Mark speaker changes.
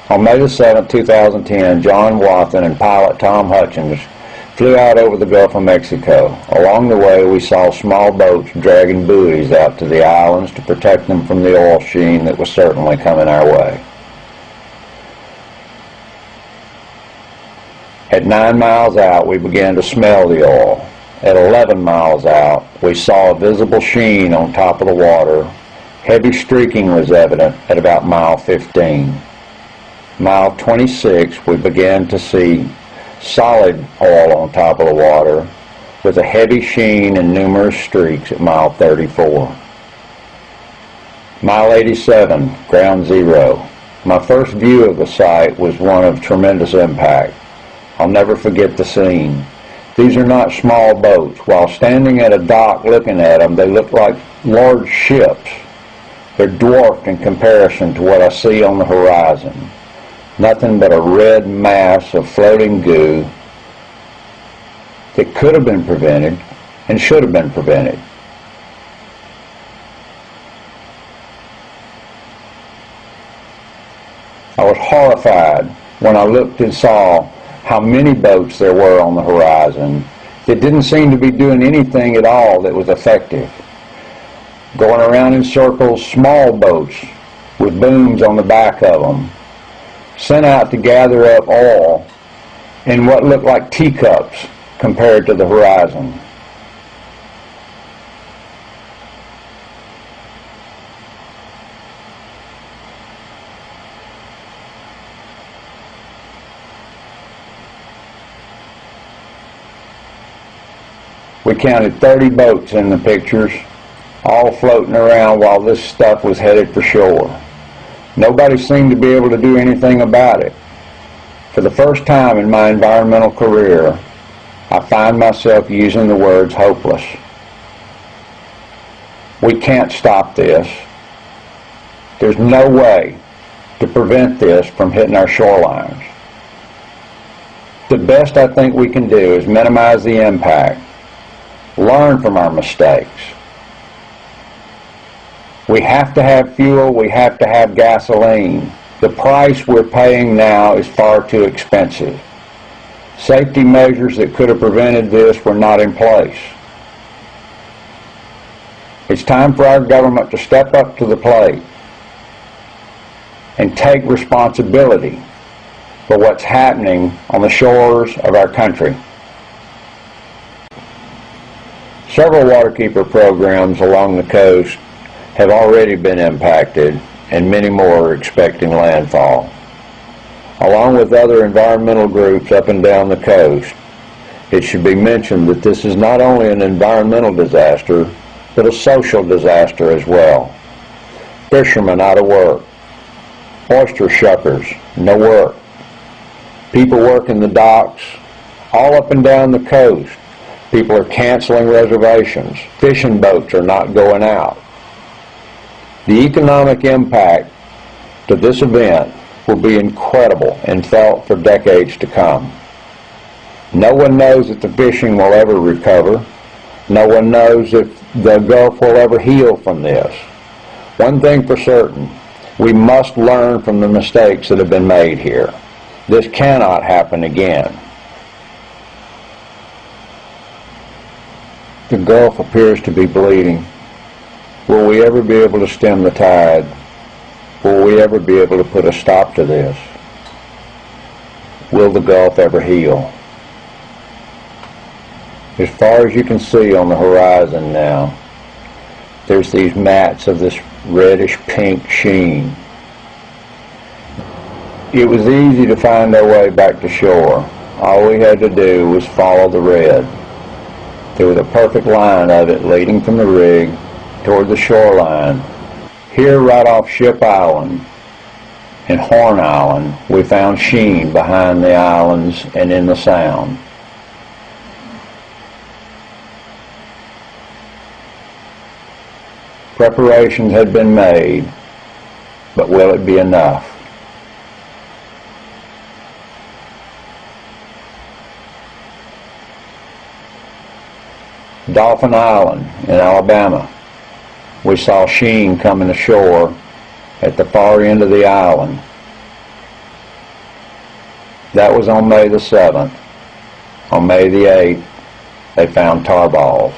Speaker 1: On May the 7th, 2010, John Wathen and pilot Tom Hutchins flew out over the Gulf of Mexico. Along the way, we saw small boats dragging buoys out to the islands to protect them from the oil sheen that was certainly coming our way. At 9 miles out, we began to smell the oil. At 11 miles out, we saw a visible sheen on top of the water. Heavy streaking was evident at about mile 15. Mile 26, we began to see solid oil on top of the water with a heavy sheen and numerous streaks at mile 34. Mile 87, ground zero. My first view of the site was one of tremendous impact. I'll never forget the scene. These are not small boats. While standing at a dock looking at them, they look like large ships. They're dwarfed in comparison to what I see on the horizon. Nothing but a red mass of floating goo that could have been prevented and should have been prevented. I was horrified when I looked and saw how many boats there were on the horizon that didn't seem to be doing anything at all that was effective. Going around in circles, small boats with booms on the back of them, sent out to gather up oil in what looked like teacups compared to the horizon. We counted 30 boats in the pictures, all floating around while this stuff was headed for shore. Nobody seemed to be able to do anything about it. For the first time in my environmental career, I find myself using the words hopeless. We can't stop this. There's no way to prevent this from hitting our shorelines. The best I think we can do is minimize the impact, learn from our mistakes. We have to have fuel, we have to have gasoline. The price we're paying now is far too expensive. Safety measures that could have prevented this were not in place. It's time for our government to step up to the plate and take responsibility for what's happening on the shores of our country. Several waterkeeper programs along the coast have already been impacted, and many more are expecting landfall. Along with other environmental groups up and down the coast, it should be mentioned that this is not only an environmental disaster, but a social disaster as well. Fishermen out of work, oyster shuckers, no work, people working the docks, all up and down the coast. People are canceling reservations. Fishing boats are not going out. The economic impact to this event will be incredible and felt for decades to come. No one knows if the fishing will ever recover. No one knows if the Gulf will ever heal from this. One thing for certain, we must learn from the mistakes that have been made here. This cannot happen again. The Gulf appears to be bleeding. Will we ever be able to stem the tide? Will we ever be able to put a stop to this? Will the Gulf ever heal? As far as you can see on the horizon now, there's these mats of this reddish pink sheen. It was easy to find our way back to shore. All we had to do was follow the red. There was a perfect line of it leading from the rig toward the shoreline. Here, right off Ship Island and Horn Island, we found sheen behind the islands and in the Sound. Preparations had been made, but will it be enough? Dolphin Island in Alabama, we saw sheen coming ashore at the far end of the island. That was on May the 7th. On May the 8th, they found tar balls.